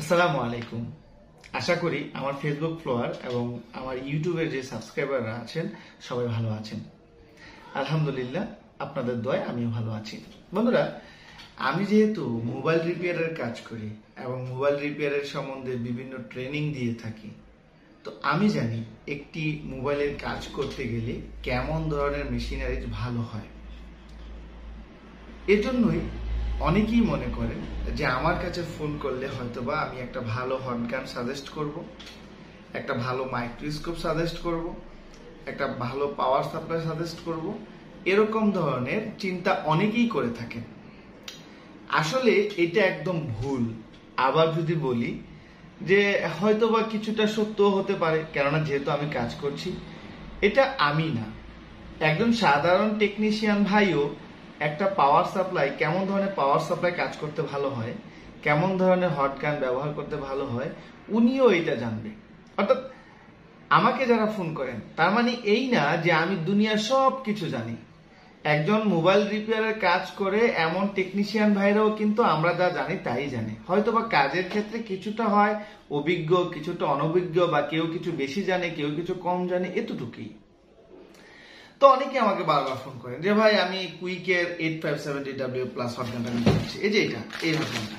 আসসালামু আলাইকুম। আশা করি আমার ফেসবুক ফলোয়ার এবং আমার ইউটিউবের যে সাবস্ক্রাইবাররা আছেন সবাই ভালো আছেন। আলহামদুলিল্লাহ, আপনাদের দয়ায় আমিও ভালো আছি। বন্ধুরা, আমি যেহেতু মোবাইল রিপেয়ারের কাজ করি এবং মোবাইল রিপেয়ারের সম্বন্ধে বিভিন্ন ট্রেনিং দিয়ে থাকি, তো আমি জানি একটি মোবাইলের কাজ করতে গেলে কেমন ধরনের মেশিনারি ভালো হয়। এজন্যই অনেকেই মনে করেন যে আমার কাছে ফোন করলে হয়তোবা আমি একটা ভালো হটগান সাজেস্ট করব, একটা ভালো মাইক্রোস্কোপ সাজেস্ট করব, একটা ভালো পাওয়ার সাপ্লাই সাজেস্ট করব। এরকম ধরনের চিন্তা অনেকেই করে থাকেন। আসলে এটা একদম ভুল। আবার যদি বলি যে হয়তোবা কিছুটা সত্য হতে পারে, কেননা যেহেতু আমি কাজ করছি, এটা আমি না, একজন সাধারণ টেকনিশিয়ান ভাইও একটা পাওয়ার সাপ্লাই, কেমন ধরনের পাওয়ার সাপ্লাই কাজ করতে ভালো হয়, কেমন ধরনের হটগান ব্যবহার করতে ভালো হয়, উনিও এটা জানবে। অর্থাৎ আমাকে যারা ফোন করেন তার মানে এই না যে আমি দুনিয়ার সব কিছু জানি। একজন মোবাইল রিপেয়ারের কাজ করে এমন টেকনিশিয়ান ভাইরাও কিন্তু আমরা যা জানি তাই জানে। হয়তোবা কাজের ক্ষেত্রে কিছুটা হয় অভিজ্ঞ, কিছুটা অনভিজ্ঞ, বা কেউ কিছু বেশি জানে, কেউ কিছু কম জানে, এতটুকুই। তো অনেকে আমাকে বারবার ফোন করেন যে ভাই আমি কুইকের 8570W প্লাস হটগানটা নিতে চাচ্ছি। এই যে এই হটগানটা,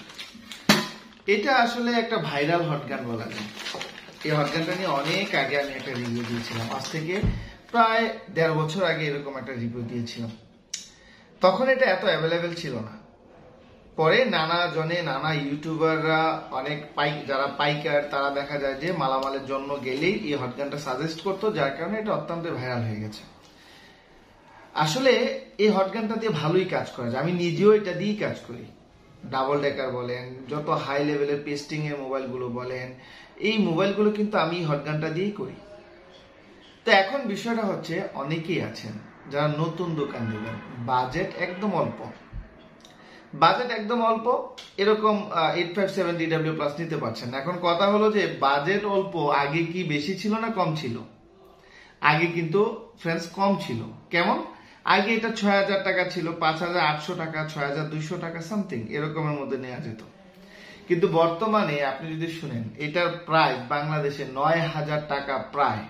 এটা আসলে একটা ভাইরাল হটগান বলা যায়। এই হটগানটা নিয়ে অনেক আগে আমি একটা রিভিউ দিয়েছিলাম, আজ থেকে প্রায় 1.5 বছর আগে এরকম একটা রিভিউ দিয়েছিলাম। তখন এটা এত অ্যাভেলেবেল ছিল না। পরে নানা ইউটিউবাররা, অনেক যারা পাইকার, তারা দেখা যায় যে মালামালের জন্য গেলেই এই হটগানটা সাজেস্ট করতো, যার কারণে এটা অত্যন্ত ভাইরাল হয়ে গেছে। আসলে এই হটগানটা দিয়ে ভালোই কাজ করা যায়। আমি নিজেও এটা দিয়েই কাজ করি। ডাবল ডেকার বলেন, যত হাই লেভেলের পেস্টিং এর মোবাইলগুলো বলেন, এই মোবাইলগুলো কিন্তু আমি হটগানটা দিয়েই করি। তো এখন বিষয়টা হচ্ছে, অনেকেই আছেন যারা নতুন দোকান দেবেন, বাজেট একদম অল্প, এরকম 8570W প্লাস নিতে পারছেন। এখন কথা হলো যে বাজেট অল্প আগে কি বেশি ছিল না কম ছিল? আগে কিন্তু ফ্রেন্ডস কম ছিল। কেমন? আগে এটা 6000 টাকা ছিল, 5800 টাকা, 6200 টাকা সামথিং এরকমের মধ্যে নেওয়া যেত। কিন্তু বর্তমানে আপনি যদি শুনেন, এটার প্রাইস বাংলাদেশে 9000 টাকা, প্রায়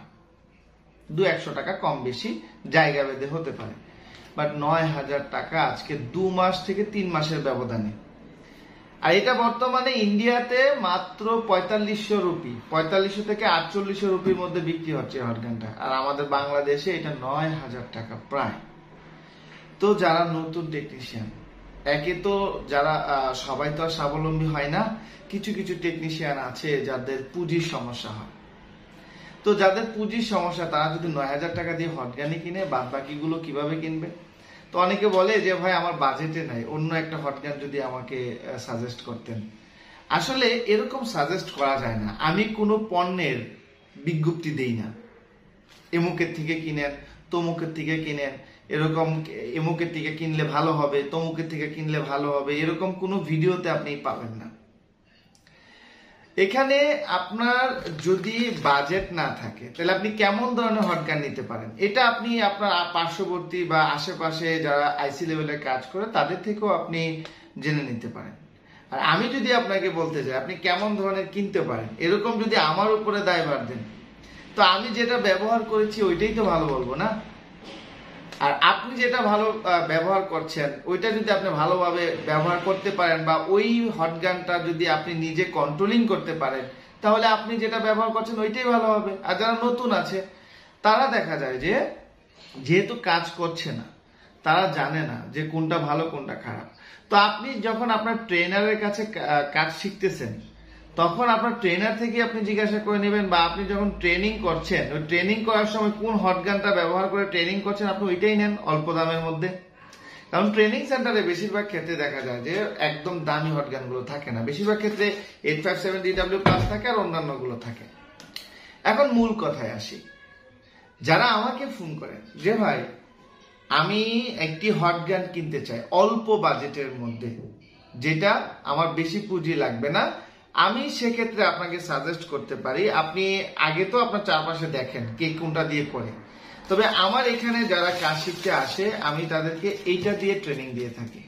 200 টাকা কম বেশি জায়গা ভেদে হতে পারে, বাট 9000 টাকা আজকে 2 মাস থেকে 3 মাসের ব্যবধানে। আর এটা বর্তমানে ইন্ডিয়াতে মাত্র 4500 রুপি, 4500 থেকে 4800 রুপির মধ্যে বিক্রি হচ্ছে হটগানটা। আর আমাদের বাংলাদেশে এটা 9000 টাকা প্রায়। তো যারা নতুন টেকনিশিয়ান, একে তো যারা সবাই তো আর স্বাবলম্বী হয় না, কিছু কিছু টেকনিশিয়ান আছে যাদের পুঁজির সমস্যা হয়। তো যাদের পুঁজির সমস্যা, তারা যদি 9000 টাকা দিয়ে হটগানই কিনে, বাদ বাকিগুলো কিভাবে কিনবে? তো অনেকে বলে যে ভাই আমার বাজেটে নাই, অন্য একটা হটগান যদি আমাকে সাজেস্ট করতেন। আসলে এরকম সাজেস্ট করা যায় না। আমি কোনো পণ্যের বিজ্ঞপ্তি দেই না, এমুকের থেকে কিনেন, তমুকের থেকে কিনেন, এরকম এমুকের থেকে কিনলে ভালো হবে, তমুকের থেকে কিনলে ভালো হবে, এরকম কোনো ভিডিওতে আপনি পাবেন না। এখানে আপনার যদি বাজেট না থাকে, তাহলে আপনি কেমন ধরনের হটগান নিতে পারেন, এটা আপনি আপনার পার্শ্ববর্তী বা আশেপাশে যারা আইসি লেভেলের কাজ করে তাদের থেকেও আপনি জেনে নিতে পারেন। আর আমি যদি আপনাকে বলতে চাই আপনি কেমন ধরনের কিনতে পারেন, এরকম যদি আমার উপরে দায়ভার দেন, তো আমি যেটা ব্যবহার করেছি ওইটাই তো ভালো বলবো না? আর আপনি যেটা ভালো ব্যবহার করছেন ওইটা যদি আপনি ভালোভাবে ব্যবহার করতে পারেন, বা ওই হটগানটা যদি আপনি নিজে কন্ট্রোলিং করতে পারেন, তাহলে আপনি যেটা ব্যবহার করছেন ওইটাই ভালো হবে। আর যারা নতুন আছে তারা দেখা যায় যে যেহেতু কাজ করছে না, তারা জানে না যে কোনটা ভালো কোনটা খারাপ। তো আপনি যখন আপনার ট্রেনারের কাছে কাজ শিখতেছেন, তখন আপনার ট্রেনার থেকে আপনি জিজ্ঞাসা করে নেবেন, বা আপনি যখন ট্রেনিং করছেন, ওই ট্রেনিং করার সময় কোন হটগানটা ব্যবহার করে ট্রেনিং করছেন আপনি ওইটাই নেন অল্প দামের মধ্যে। কারণ ট্রেনিং সেন্টারে বেশিরভাগ ক্ষেত্রে দেখা যায় যে একদম দামি হটগানগুলো থাকে না, বেশিরভাগ ক্ষেত্রে 8570W প্লাস থাকে আর অন্যান্য গুলো থাকে। এখন মূল কথায় আসি, যারা আমাকে ফোন করেন যে ভাই আমি একটি হটগান কিনতে চাই অল্প বাজেটের মধ্যে, যেটা আমার বেশি পুঁজি লাগবে না, আমি সেক্ষেত্রে আপনাকে সাজেস্ট করতে পারি আপনি আগে তো আপনার চারপাশে দেখেন কে কোনটা দিয়ে করে। তবে আমার এখানে যারা কাজ শিখতে আসে আমি তাদেরকে এইটা দিয়ে ট্রেনিং দিয়ে থাকি।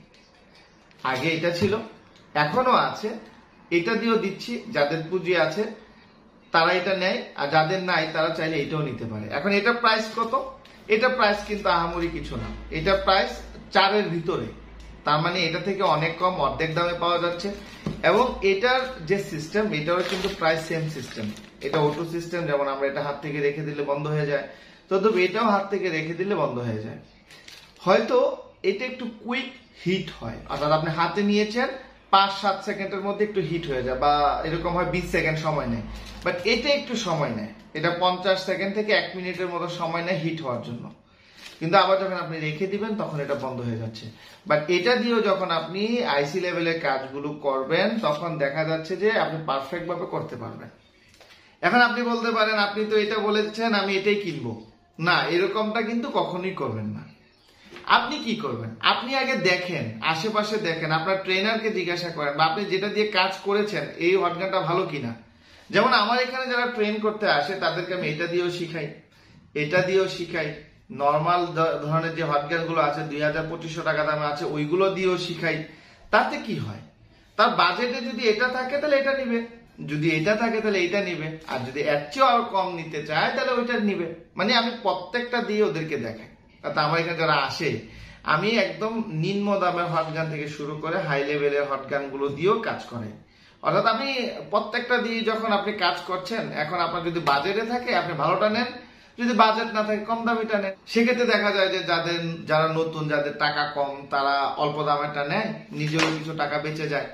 আগে এটা ছিল, এখনো আছে, এটা দিয়েও দিচ্ছি, যাদের পুঁজি আছে তারা এটা নেয়, আর যাদের নাই তারা চাইলে এটাও নিতে পারে। এখন এটা প্রাইস কত? এটা প্রাইস কিন্তু আহামরি কিছু না, এটা প্রাইস 4-এর ভিতরে, তার মানে এটা থেকে অনেক কম, অর্ধেক দামে পাওয়া যাচ্ছে। এবং এটার যে সিস্টেম, এটারও কিন্তু প্রায় সেম সিস্টেম। এটা অটো সিস্টেম, যেমন আমরা এটা হাত থেকে রেখে দিলে বন্ধ হয়ে যায়, তবে এটাও হাত থেকে রেখে দিলে বন্ধ হয়ে যায়। হয়তো এটা একটু কুইক হিট হয়, অর্থাৎ আপনি হাতে নিয়েছেন 5-7 সেকেন্ডের মধ্যে একটু হিট হয়ে যায়, বা এরকম হয় 20 সেকেন্ড সময় নেয়, বাট এটা একটু সময় নেয়, এটা 50 সেকেন্ড থেকে 1 মিনিটের মতো সময় নেয় হিট হওয়ার জন্য। কিন্তু আবার যখন আপনি রেখে দিবেন তখন এটা বন্ধ হয়ে যাচ্ছে। বাট এটা দিয়েও যখন আপনি আইসি লেভেলের কাজগুলো করবেন তখন দেখা যাচ্ছে যে আপনি পারফেক্ট ভাবে করতে পারবেন। এখন আপনি বলতে পারেন, আপনি তো এটা বলেছেন আমি এটাই কিনবো। না, এরকমটা কিন্তু কখনোই করবেন না। আপনি কি করবেন, আপনি আগে দেখেন, আশেপাশে দেখেন, আপনার ট্রেনারকে জিজ্ঞাসা করেন, বা আপনি যেটা দিয়ে কাজ করেছেন এই হটগানটা ভালো কিনা। যেমন আমার এখানে যারা ট্রেন করতে আসে তাদেরকে আমি এটা দিয়েও শিখাই, এটা দিয়েও শিখাই, নর্মাল ধরনের যে হটগান গুলো আছে 2000-2500 টাকা দামে আছে ওইগুলো দিয়েও শিখাই। তাতে কি হয়, তার বাজেটে যদি এটা থাকে তাহলে এটা নিবে, যদি এটা থাকে তাহলে এটা নিবে, আর যদি এর চেয়েও আরো কম নিতে চায় তাহলে ওইটা নিবে। মানে আমি প্রত্যেকটা দিয়ে ওদেরকে দেখাই। তাতে আমার এখানে যারা আসে আমি একদম নিম্ন দামের হটগান থেকে শুরু করে হাই লেভেলের হটগান গুলো দিয়েও কাজ করে। অর্থাৎ আপনি প্রত্যেকটা দিয়ে যখন আপনি কাজ করছেন, এখন আপনার যদি বাজেটে থাকে আপনি ভালোটা নেন, যদি বাজেট না থাকে কম দামিটা নেন। সেক্ষেত্রে দেখা যায় যে যারা নতুন, যাদের টাকা কম, তারা অল্প দামেরটা নেয়, নিজেরও কিছু টাকা বেঁচে যায়।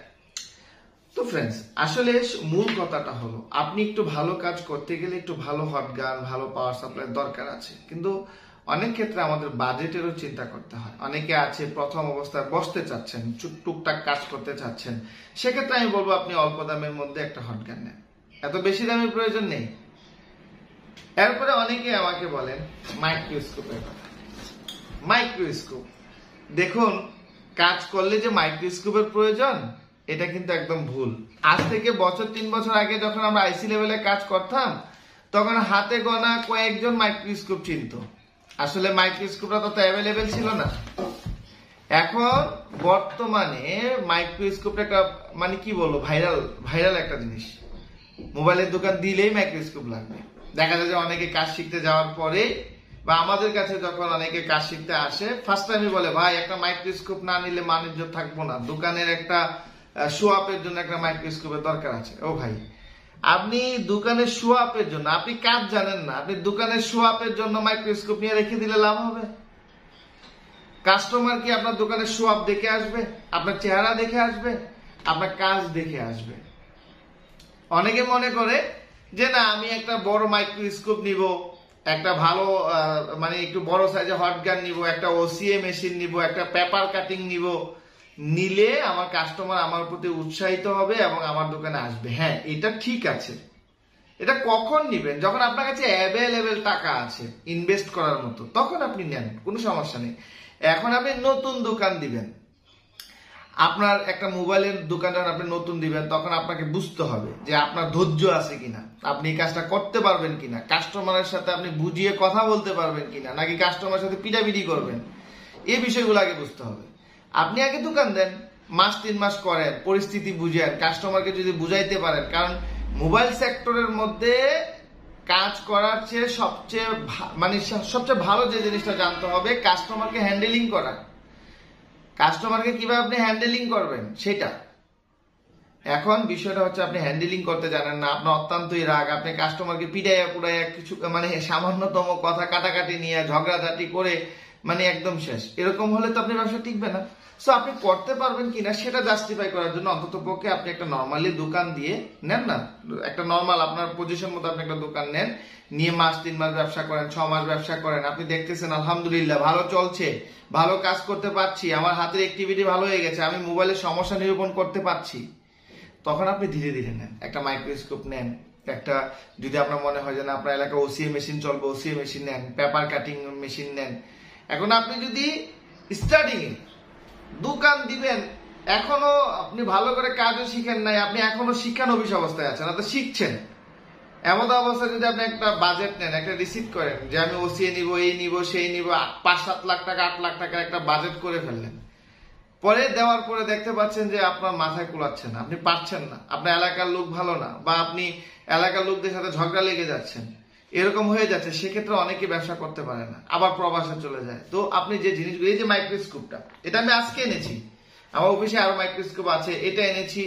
তো ফ্রেন্ডস, আসলে মূল কথাটা হলো আপনি একটু ভালো কাজ করতে গেলে একটু ভালো হটগান, ভালো পাওয়ার সাপ্লাই দরকার আছে। কিন্তু অনেক ক্ষেত্রে আমাদের বাজেটেরও চিন্তা করতে হয়। অনেকে আছে প্রথম অবস্থায় বসতে চাচ্ছেন, টুকটাক কাজ করতে চাচ্ছেন, সেক্ষেত্রে আমি বলবো আপনি অল্প দামের মধ্যে একটা হটগান নেন, এত বেশি দামের প্রয়োজন নেই। এরপরে অনেকে আমাকে বলেন মাইক্রোস্কোপের কথা। মাইক্রোস্কোপ দেখুন, কাজ করলে যে মাইক্রোস্কোপের প্রয়োজন এটা কিন্তু একদম ভুল। আজ থেকে 3 বছর আগে যখন আমরা আইসি লেভেলে কাজ করতাম তখন হাতে গোনা কয়েকজন মাইক্রোস্কোপ চিনত। আসলে মাইক্রোস্কোপটা তো অ্যাভেলেবেল ছিল না। এখন বর্তমানে মাইক্রোস্কোপটা একটা মানে কি বলবো, ভাইরাল একটা জিনিস। মোবাইলের দোকান দিলেই মাইক্রোস্কোপ লাগবে। দেখা যায় যে অনেকে কাজ শিখতে যাওয়ার পরে, বা আমাদের কাছে যখন অনেকে কাজ শিখতে আসে, ফার্স্ট টাইমই বলে ভাই একটা মাইক্রোস্কোপ না নিলে বাণিজ্য থাকবো না, দোকানের একটা শো আপের জন্য একটা মাইক্রোস্কোপের দরকার আছে। ও ভাই, আপনি দোকানের শো আপের জন্য, আপনি কাজ জানেন না, আপনি দোকানের শো আপের জন্য মাইক্রোস্কোপ নিয়ে রেখে দিলে লাভ হবে? কাস্টমার কি আপনার দোকানের শো আপ দেখে আসবে? আপনার চেহারা দেখে আসবে? আপনার কাজ দেখে আসবে? অনেকে মনে করে যে না, আমি একটা বড় মাইক্রোস্কোপ নিব, একটা ভালো মানে একটু বড় সাইজের হটগান নিব, একটা ওসিএ মেশিন নিব, একটা পেপার কাটিং নিব, নিলে আমার কাস্টমার আমার প্রতি উৎসাহিত হবে এবং আমার দোকানে আসবে। হ্যাঁ, এটা ঠিক আছে। এটা কখন নিবেন? যখন আপনার কাছে অ্যাভেলেবেল টাকা আছে ইনভেস্ট করার মতো, তখন আপনি নেন, কোনো সমস্যা নেই। এখন আপনি নতুন দোকান দিবেন, আপনার একটা মোবাইলের দোকান যখন আপনি নতুন দিবেন তখন আপনাকে বুঝতে হবে যে আপনার ধৈর্য আছে কিনা, আপনি এই কাজটা করতে পারবেন কিনা, কাস্টমারের সাথে আপনি বুঝিয়ে কথা বলতে পারবেন কিনা, নাকি কাস্টমারের সাথে পিটাপিটি করবেন, এই বিষয়গুলো আগে বুঝতে হবে। আপনি আগে দোকান দেন, 3 মাস করেন, পরিস্থিতি বুঝেন, কাস্টমারকে যদি বুঝাইতে পারেন। কারণ মোবাইল সেক্টরের মধ্যে কাজ করার চেয়ে সবচেয়ে ভালো যে জিনিসটা জানতে হবে, কাস্টমারকে হ্যান্ডেলিং করা। কাস্টমারকে কিভাবে আপনি হ্যান্ডেলিং করবেন সেটা। এখন বিষয়টা হচ্ছে আপনি হ্যান্ডেলিং করতে জানেন না, আপনার অত্যন্তই রাগ, আপনি কাস্টমারকে পিটাইয়া পুড়াইয়া কিছু মানে সামান্যতম কথা কাটাকাটি নিয়ে ঝগড়াঝাটি করে মানে একদম শেষ। এরকম হলে তো আপনি ব্যবসা টিকবে না। সো আপনি করতে পারবেন কিনা সেটা জাস্টিফাই করার জন্য অন্তত পক্ষে আপনি একটা নর্মালি দোকান দিয়ে নেন না, একটা নর্মাল আপনার পজিশন মতো আপনি একটা দোকান নেন, নিয়ে 3 মাস ব্যবসা করেন, 6 মাস ব্যবসা করেন, আপনি দেখতেছেন আলহামদুলিল্লাহ ভালো চলছে, ভালো কাজ করতে পারছি, আমার হাতের অ্যাক্টিভিটি ভালো হয়ে গেছে, আমি মোবাইলের সমস্যা নিরূপণ করতে পারছি, তখন আপনি ধীরে ধীরে নেন, একটা মাইক্রোস্কোপ নেন, একটা যদি আপনার মনে হয় যে না আপনার এলাকায় ওসিএ মেশিন চলবে, ওসিএ মেশিন নেন, পেপার কাটিং মেশিন নেন। এখন আপনি যদি স্টার্টিং এ দোকান দিবেন, এখনো আপনি ভালো করে কাজও শিখেন নাই, আপনি এখনো শিক্ষানবিশ অবস্থায় আছেন, অর্থাৎ শিখছেন, এমন অবস্থায় যদি আপনি একটা বাজেট নেন, একটা রিসিভ করেন যে আমি ওসিএ নিব, এই নিব, সেই নিব, 5-7 লাখ টাকা 8 লাখ টাকার একটা বাজেট করে ফেললেন, পরে দেওয়ার পরে দেখতে পাচ্ছেন যে আপনার মাথায় কুলাচ্ছে না, আপনি পারছেন না, আপনার এলাকার লোক ভালো না, বা আপনি এলাকার লোকদের সাথে ঝগড়া লেগে যাচ্ছেন, এরকম হয়ে যাচ্ছে, সেক্ষেত্রে অনেকে ব্যবসা করতে পারে না, আবার প্রবাসে চলে যায়। তো আপনি যে জিনিসগুলো, এই যে মাইক্রোস্কোপটা, এটা আমি আজকে এনেছি, আমার অফিসে আরো মাইক্রোস্কোপ আছে, এটা এনেছি,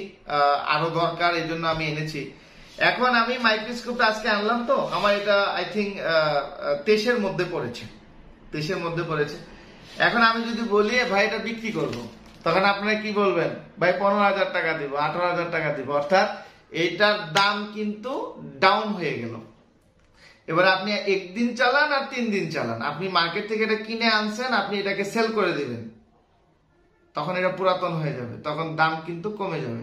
আরো দরকার, এই জন্য আমি এনেছি। এখন আমি মাইক্রোস্কোপটা আজকে আনলাম, তো আমার এটা আই থিঙ্ক 23-এর মধ্যে পড়েছে, 23-এর মধ্যে পড়েছে। এখন আমি যদি বলি ভাই এটা বিক্রি করবো, তখন আপনারা কি বলবেন? ভাই 15,000 টাকা দিব, 18,000 টাকা দিব, অর্থাৎ এইটার দাম কিন্তু ডাউন হয়ে গেল। এবার আপনি একদিন চালান আর 3 দিন চালান, আপনি মার্কেট থেকে এটা কিনে আনছেন, আপনি এটাকে সেল করে দিবেন, তখন এটা পুরাতন হয়ে যাবে, তখন দাম কিন্তু কমে যাবে।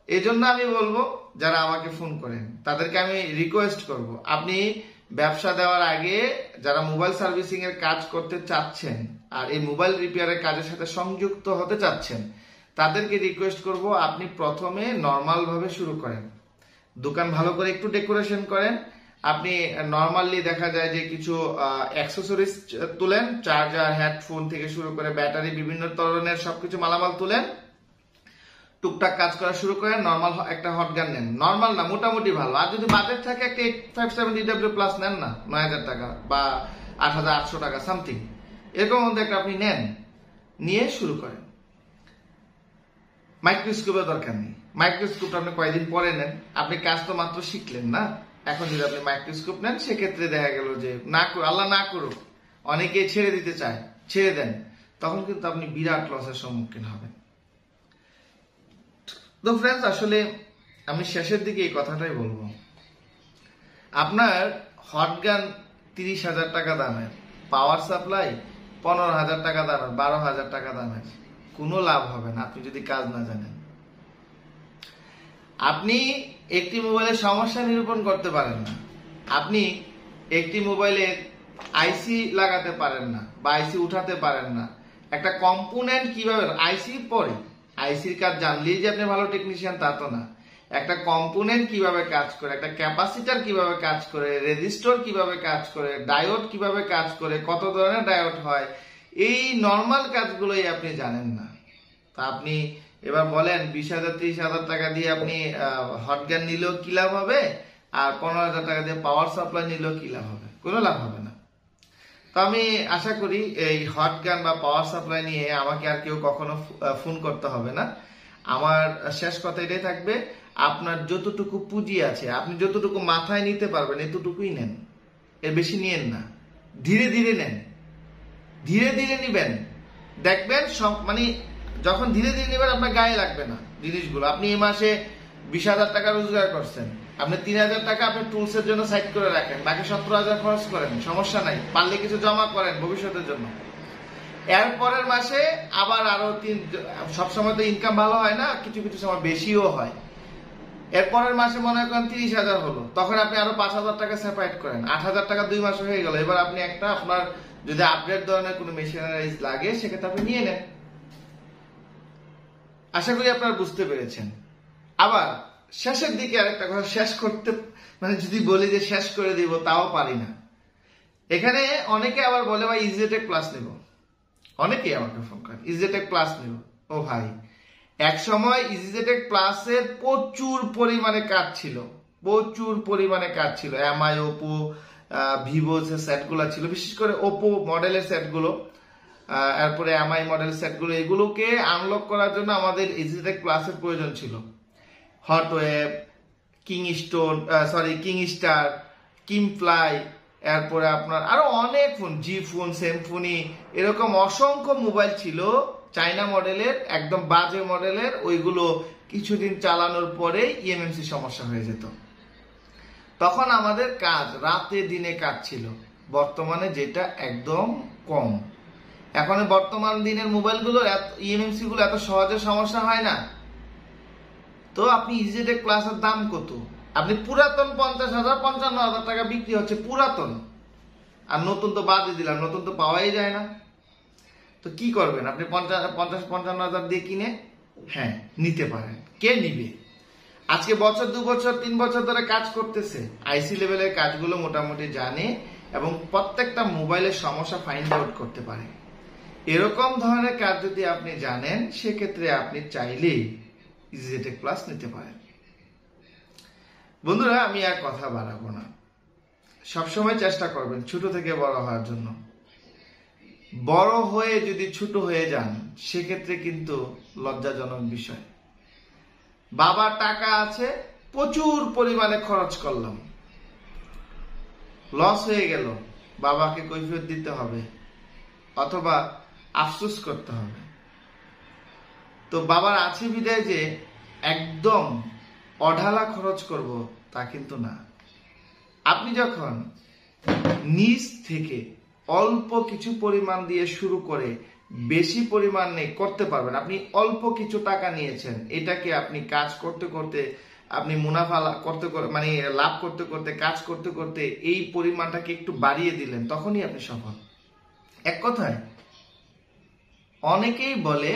এজন্য আমি বলবো, যারা আমাকে ফোন করেন তাদেরকে আমি রিকোয়েস্ট করব, আপনি ব্যবসা দেওয়ার আগে যারা মোবাইল সার্ভিসিং এর কাজ করতে চাচ্ছেন আর এই মোবাইল রিপেয়ারের কাজের সাথে সংযুক্ত হতে চাচ্ছেন, তাদেরকে রিকোয়েস্ট করব, আপনি প্রথমে নর্মাল ভাবে শুরু করেন, দোকান ভালো করে একটু ডেকোরেশন করেন, আপনি নর্মালি দেখা যায় যে কিছু অ্যাক্সেসরিজ তুলেন, চার্জার, হেডফোন থেকে শুরু করে ব্যাটারি, বিভিন্ন ধরনের সবকিছু মালামাল তুলেন, টুকটাক কাজ করা শুরু করেন, নর্মাল একটা হট গান নেন, নর্মাল না মোটামুটি ভালো, আর যদি বাজেট থাকে একটা 857 DW প্লাস নেন না, 9,000 টাকা বা 8,800 টাকা সামথিং, এরকম মধ্যে একটা আপনি নেন, নিয়ে শুরু করেন। মাইক্রোস্কোপের দরকার নেই, মাইক্রোস্কোপটা আপনি কয়েকদিন পরে নেন, আপনি কাজ তো মাত্র শিখলেন না। এখন যদি আপনি মাইক্রোস্কোপ নেন, সেক্ষেত্রে দেখা গেল যে আল্লাহ না করুক অনেকে ছেড়ে দিতে চায়, ছেড়ে দেন, তখন কিন্তু আপনি বিরাট লসের সম্মুখীন হবেন। তো ফ্রেন্ডস, আসলে আমি শেষের দিকে এই কথাটাই বলবো, আপনার হট গান 30,000 টাকা দামের, পাওয়ার সাপ্লাই 15,000 টাকা দামের, 12,000 টাকা দামের, কোনো লাভ হবে না আপনি যদি কাজ না জানেন। আপনি একটি মোবাইলের সমস্যা নিরূপণ করতে পারেন না, আপনি একটি মোবাইলে আইসি লাগাতে পারেন না বা আইসি উঠাতে পারেন না, একটা কম্পোনেন্ট কিভাবে, আইসির পরে আইসির কাজ জানলেই যে আপনি ভালো টেকনিশিয়ান তা তো না, একটা কম্পোনেন্ট কিভাবে কাজ করে, একটা ক্যাপাসিটার কিভাবে কাজ করে, রেজিস্টর কিভাবে কাজ করে, ডায়োড কিভাবে কাজ করে, কত ধরনের ডায়োড হয়, এই নর্মাল কাজগুলোই আপনি জানেন না। তা আপনি এবার বলেন 20,000 30,000 টাকা দিয়ে আপনি হট গান নিলেও কি লাভ হবে, আর 15,000 টাকা দিয়ে পাওয়ার সাপ্লাই নিলেও কি লাভ হবে? কোনো লাভ হবে না। তো আমি আশা করি এই হট গান বা পাওয়ার সাপ্লাই নিয়ে আমাকে আর কেউ কখনো ফোন করতে হবে না। আমার শেষ কথা এটাই থাকবে, আপনার যতটুকু পুঁজি আছে, আপনি যতটুকু মাথায় নিতে পারবেন এতটুকুই নেন, এর বেশি নিয়েন না, ধীরে ধীরে নেন, ধীরে ধীরে নিবেন, দেখবেন সব যখন ধীরে ধীরে নেবেন আপনার গায়ে লাগবে না জিনিসগুলো। আপনি এই মাসে 20,000 টাকা রোজগার করছেন, আপনি 3,000 টাকা আপনি টুলস এর জন্য সাইড করে রাখেন, বাকি 17,000 খরচ করেন, সমস্যা নাই, পারলে কিছু জমা করেন ভবিষ্যতের জন্য। এর পরের মাসে আবার আরো সবসময় তো ইনকাম ভালো হয় না, কিছু কিছু সময় বেশিও হয়। এরপরের মাসে মনে করেন 30,000 হলো, তখন আপনি আরো 5,000 টাকা সেপারেট করেন, 8,000 টাকা 2 মাস হয়ে গেল। এবার আপনি আপনার যদি আপডেট ধরনের কোনো মেশিনারিজ লাগে সেক্ষেত্রে আপনি নিয়ে নেন। আশা করি আপনারা বুঝতে পেরেছেন। আবার শেষের দিকে আরেকটা কথা শেষ করতে, যদি বলি যে শেষ করে দিব তাও পারি না। এখানে অনেকে আবার বলে ভাই ইজিটেক প্লাস নেব, অনেকেই আমাকে ফোন করেন ইজিটেক প্লাস নেব। ও ভাই, এক সময় ইজিটেক প্লাসের প্রচুর পরিমাণে কাজ ছিল, প্রচুর পরিমাণে কাজ ছিল। এমআই, ওপো, ভিভো যে সেটগুলো ছিল, বিশেষ করে ওপো মডেলের সেটগুলো, এরপরে এমআই মডেল সেটগুলো, এগুলোকে আনলক করার জন্য আমাদের ইজিটেক প্লাসের প্রয়োজন ছিল। হটওয়েভ, কিং স্টার, কিমফ্লাই, এরপরে আপনার আরো অনেক ফোন, জি ফোন, সেমফোনি, এরকম অসংখ্য মোবাইল ছিল চাইনা মডেলের, একদম বাজে মডেলের। ওইগুলো কিছুদিন চালানোর পরে ইএমএমসি সমস্যা হয়ে যেত। তখন আমাদের কাজ রাতে দিনে কাজ ছিল, বর্তমানে যেটা একদম কম। এখন বর্তমান দিনের মোবাইলগুলোর ইএমএমসি গুলো এত সহজে সমস্যা হয় না। তো আপনি ইজিটেক প্লাসের দাম কত? আপনি পুরাতন 50,000 55,000 টাকা বিক্রি হচ্ছে পুরাতন, আর নতুন তো বাদে দিলাম, নতুন তো পাওয়াই যায় না। তো কি করবেন আপনি? 50-55,000 দিয়ে কিনে হ্যাঁ নিতে পারেন। কে নিবে? আজকে বছর 2 বছর 3 বছর ধরে কাজ করতেছে, আইসি লেভেলের কাজগুলো মোটামুটি জানে এবং প্রত্যেকটা মোবাইলের সমস্যা ফাইন্ড আউট করতে পারে। এরকম ধরনের কাজ যদি আপনি জানেন, সেক্ষেত্রে আপনি চাইলেই ইজিজেটেক প্লাস নিতে পারেন। বন্ধুরা, আমি আর কথা বাড়াবো না। সবসময় চেষ্টা করবেন ছোট থেকে বড় হওয়ার জন্য। বড় হয়ে যদি ছোট হয়ে যান, সেক্ষেত্রে কিন্তু লজ্জাজনক বিষয়। বাবা টাকা আছে, প্রচুর পরিমাণে খরচ করলাম, লস হয়ে গেল, বাবাকে কৈফিয়ত দিতে হবে অথবা আফসোস করতে হবে। তো বাবার আছে বিদায় যে একদম অঢালা খরচ করব তা কিন্তু না। আপনি যখন নিজ থেকে অল্প কিছু পরিমাণ দিয়ে শুরু করে বেশি পরিমাণে করতে পারবেন। আপনি অল্প কিছু টাকা নিয়েছেন, এটাকে আপনি কাজ করতে করতে, আপনি মুনাফা করতে মানে লাভ করতে করতে, কাজ করতে করতে এই পরিমাণটাকে একটু বাড়িয়ে দিলেন, তখনই আপনি সফল। এক কথায় অনেকেই বলে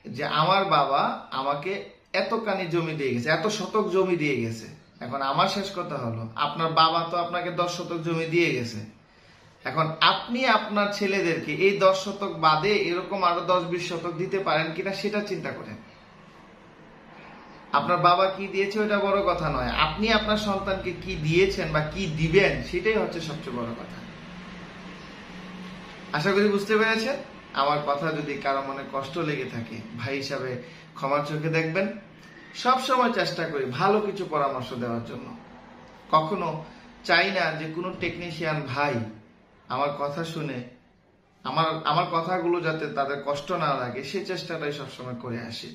যে আমার বাবা আমাকে এতখানি জমি দিয়ে গেছে, এত শতক জমি দিয়ে গেছে। এখন আমার শেষ কথা হলো, আপনার বাবা তো আপনাকে 10 শতক জমি দিয়ে গেছে। এখন আপনি আপনার ছেলেদেরকে এই 10 শতক বাদে এরকম আরো 10-20 শতক দিতে পারেন কিনা সেটা চিন্তা করেন। আপনার বাবা কি দিয়েছে ওটা বড় কথা নয়, আপনি আপনার সন্তানকে কি দিয়েছেন বা কি দিবেন সেটাই হচ্ছে সবচেয়ে বড় কথা। আশা করি বুঝতে পেরেছেন। আমার কথা যদি কারো মনে কষ্ট লেগে থাকে, ভাই হিসাবে ক্ষমার চোখে দেখবেন। সব সময় চেষ্টা করি ভালো কিছু পরামর্শ দেওয়ার জন্য। কখনো চাই না যে কোনো টেকনিশিয়ান ভাই আমার কথা শুনে আমার কথাগুলো যাতে তাদের কষ্ট না লাগে, সে চেষ্টাটাই সবসময় করে আসি।